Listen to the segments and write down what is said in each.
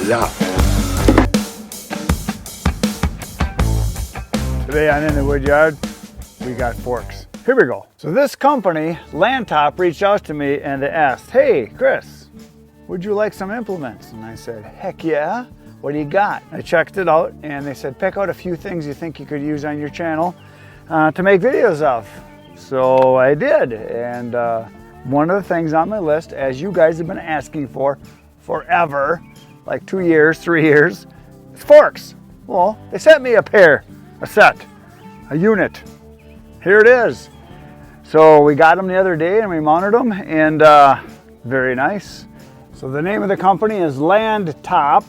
Yeah. Today on In the Woodyard, we got forks. Here we go. So this company, Landtop, reached out to me and they asked, hey, Chris, would you like some implements? And I said, heck yeah. What do you got? I checked it out and they said, pick out a few things you think you could use on your channel to make videos of. So I did. And one of the things on my list, as you guys have been asking for forever, like 2 years, 3 years, is forks. Well, they sent me a pair, a set, a unit. Here it is. So we got them the other day and we mounted them, and very nice. So the name of the company is Landtop,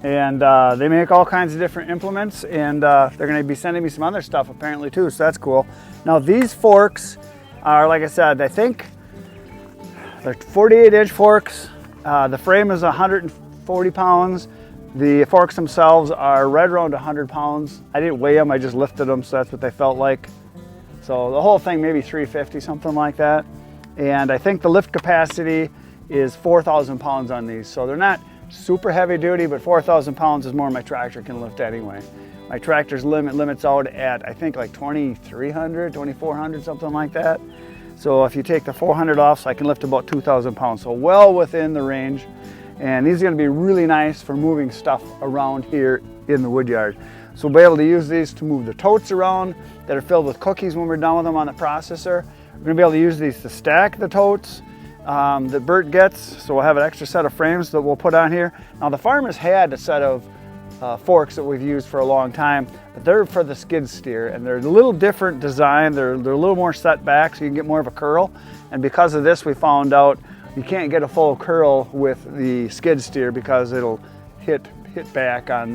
and they make all kinds of different implements, and they're going to be sending me some other stuff apparently too, so that's cool. Now these forks are, like I said, I think they're 48-inch forks. The frame is 140 pounds. The forks themselves are right around 100 pounds. I didn't weigh them, I just lifted them, so that's what they felt like. So the whole thing, maybe 350, something like that. And I think the lift capacity is 4,000 pounds on these. So they're not super heavy duty, but 4,000 pounds is more my tractor can lift anyway. My tractor's limits out at, I think, like 2,300, 2,400, something like that. So if you take the 400 off, so I can lift about 2,000 pounds. So well within the range. And these are going to be really nice for moving stuff around here in the woodyard. So we'll be able to use these to move the totes around that are filled with cookies when we're done with them on the processor. We're going to be able to use these to stack the totes that Bert gets. So we'll have an extra set of frames that we'll put on here. Now the farmers had a set of forks that we've used for a long time, but they're for the skid steer, and they're a little different design. They're a little more set back, so you can get more of a curl. And because of this, we found out you can't get a full curl with the skid steer because it'll hit back on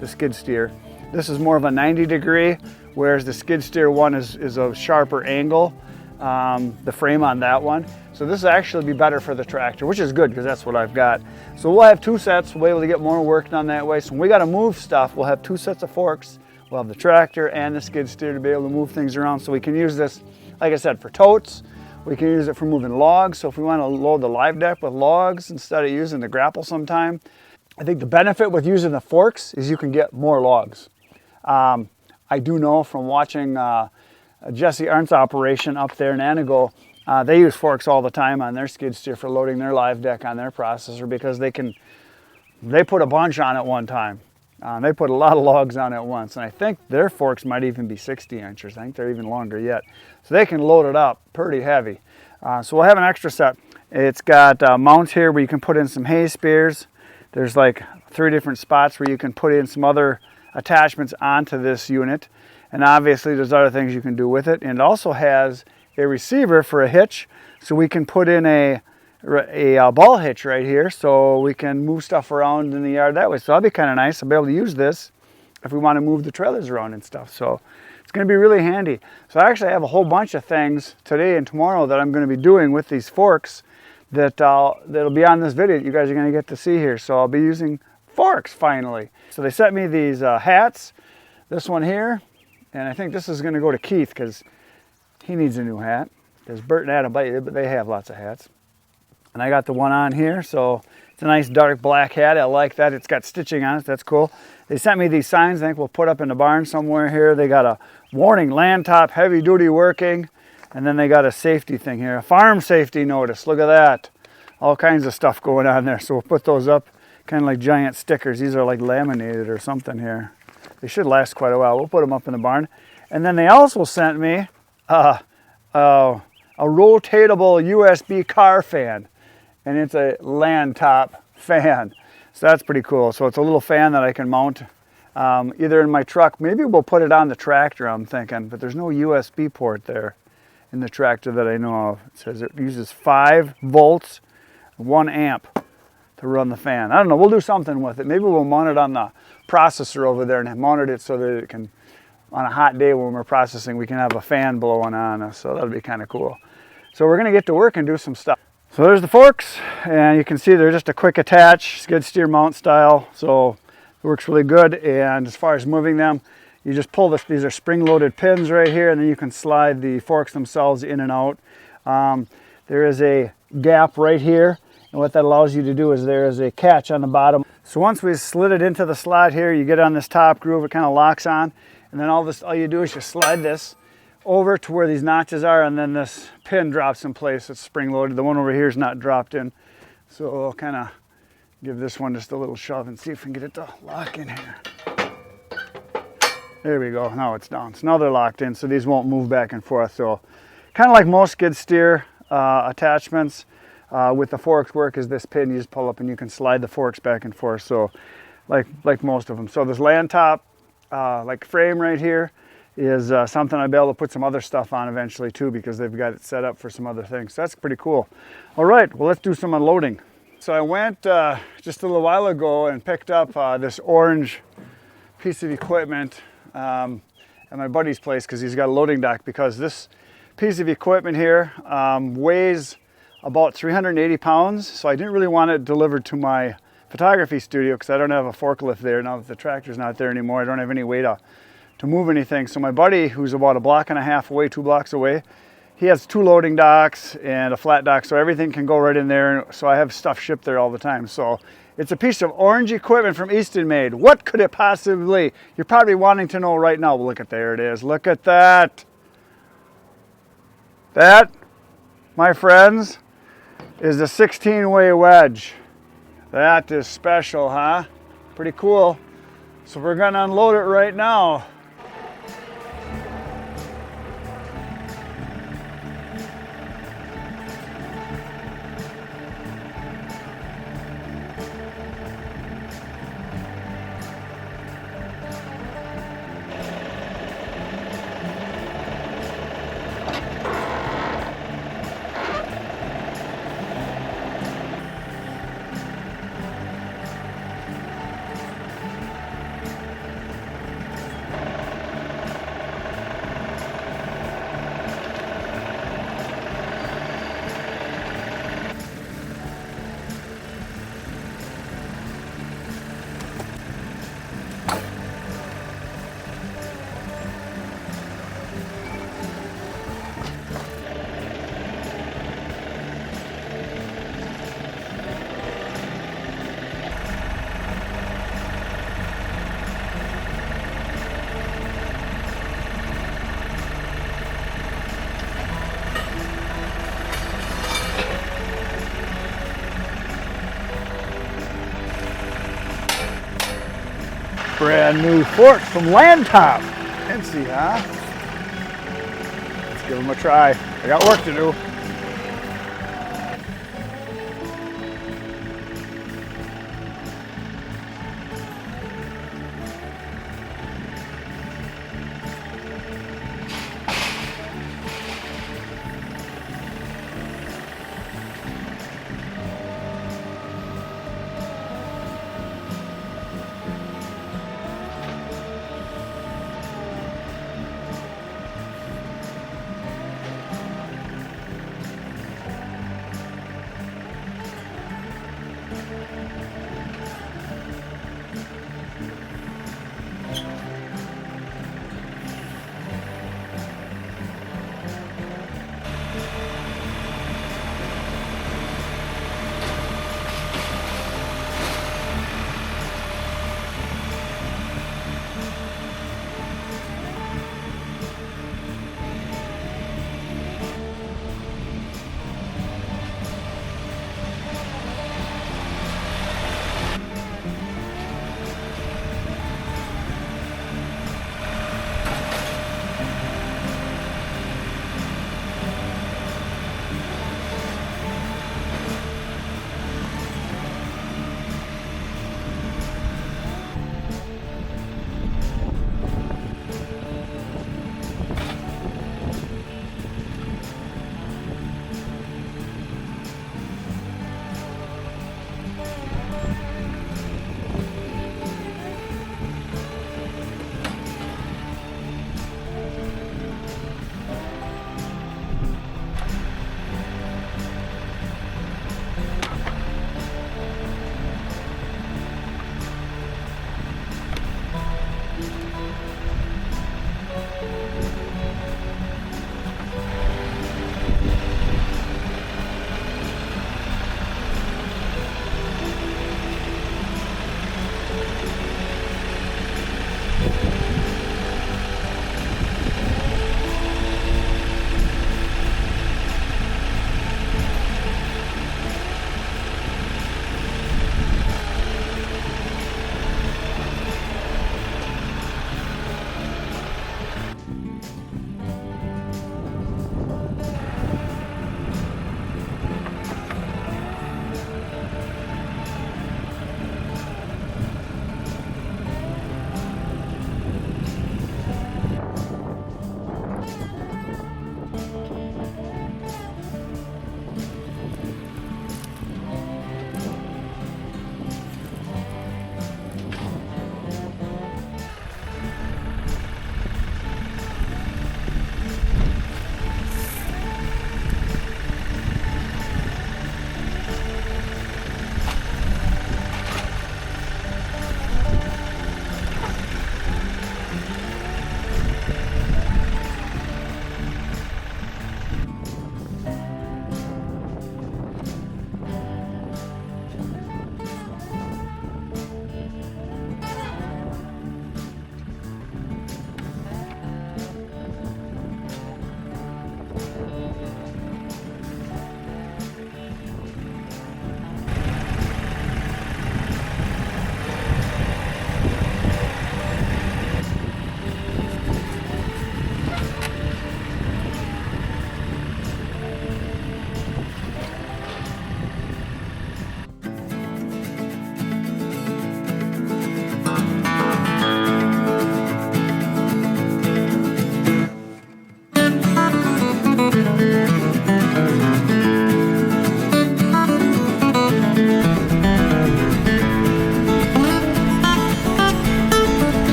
the skid steer. This is more of a 90-degree, whereas the skid steer one is a sharper angle, the frame on that one. So this will actually be better for the tractor, which is good because that's what I've got. So we'll have two sets. We'll be able to get more work done that way. So when we got to move stuff, we'll have two sets of forks. We'll have the tractor and the skid steer to be able to move things around. So we can use this, like I said, for totes. We can use it for moving logs. So if we want to load the live deck with logs instead of using the grapple sometime. I think the benefit with using the forks is you can get more logs. I do know from watching Jesse Arndt's operation up there in Anago, they use forks all the time on their skid steer for loading their live deck on their processor because they put a bunch on at one time. They put a lot of logs on at once, and I think their forks might even be 60 inches. I think they're even longer yet. So they can load it up pretty heavy. So we'll have an extra set. It's got mounts here where you can put in some hay spears. There's like 3 different spots where you can put in some other attachments onto this unit. And obviously there's other things you can do with it. And it also has a receiver for a hitch. So we can put in a ball hitch right here so we can move stuff around in the yard that way. So that'll be kind of nice. I'll be able to use this if we want to move the trailers around and stuff. So it's going to be really handy. So I actually have a whole bunch of things today and tomorrow that I'm going to be doing with these forks that'll be on this video that you guys are going to get to see here. So I'll be using forks finally. So they sent me these hats, this one here, and I think this is going to go to Keith because he needs a new hat. Because Bert and Adam, but they have lots of hats. And I got the one on here, so it's a nice dark black hat. I like that. It's got stitching on it. That's cool. They sent me these signs I think we'll put up in the barn somewhere here. They got a warning, Landtop, heavy duty working. And then they got a safety thing here, a farm safety notice. Look at that. All kinds of stuff going on there. So we'll put those up, kind of like giant stickers. These are like laminated or something here. They should last quite a while. We'll put them up in the barn. And then they also sent me a rotatable USB car fan. And it's a Landtop fan. So that's pretty cool. So it's a little fan that I can mount either in my truck. Maybe we'll put it on the tractor, I'm thinking. But there's no USB port there in the tractor that I know of. It says it uses 5 volts, 1 amp to run the fan. I don't know. We'll do something with it. Maybe we'll mount it on the processor over there and mount it so that it can, on a hot day when we're processing, we can have a fan blowing on us. So that'll be kind of cool. So we're going to get to work and do some stuff. So there's the forks, and you can see they're just a quick attach, skid steer mount style. So it works really good. And as far as moving them, you just pull this. These are spring-loaded pins right here, and then you can slide the forks themselves in and out. There is a gap right here, and what that allows you to do is there is a catch on the bottom. So once we slid it into the slot here, you get on this top groove, it kind of locks on, and then all you do is you slide this over to where these notches are, and then this pin drops in place. It's spring loaded. The one over here is not dropped in. So I'll kind of give this one just a little shove and see if we can get it to lock in here. There we go. Now it's down. So now they're locked in, so these won't move back and forth. So kind of like most skid steer attachments, with the forks work is this pin you just pull up and you can slide the forks back and forth. So like most of them. So this Landtop like frame right here is something I'll be able to put some other stuff on eventually too, because they've got it set up for some other things. So that's pretty cool. All right, well, let's do some unloading. So I went just a little while ago and picked up this orange piece of equipment at my buddy's place, because he's got a loading dock, because this piece of equipment here weighs about 380 pounds. So I didn't really want it delivered to my photography studio because I don't have a forklift there. Now that the tractor's not there anymore, I don't have any way to move anything. So my buddy, who's about 1.5 blocks away, 2 blocks away, he has 2 loading docks and a flat dock, so everything can go right in there. So I have stuff shipped there all the time. So it's a piece of orange equipment from Easton made. What could it possibly? You're probably wanting to know right now. Well, look at, there it is. Look at that. That, my friends, is a 16-way wedge. That is special, huh? Pretty cool. So we're gonna unload it right now. Brand new forks from Landtop. Fancy, huh? Let's give them a try. I got work to do.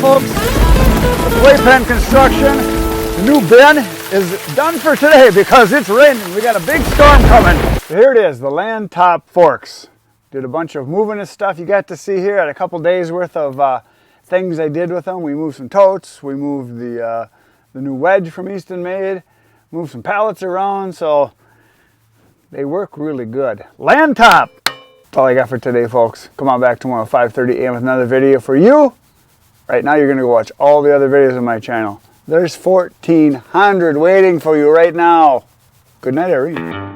folks. Playpen construction. The new bin is done for today because it's raining. We got a big storm coming. So here it is, the Landtop forks. Did a bunch of moving and stuff. You got to see here. Had a couple days worth of things I did with them. We moved some totes. We moved the new wedge from Easton Made. Moved some pallets around. So they work really good. Landtop. That's all I got for today, folks. Come on back tomorrow, 5:30 a.m. with another video for you. Right now, you're going to go watch all the other videos on my channel. There's 1,400 waiting for you right now. Good night, Irene.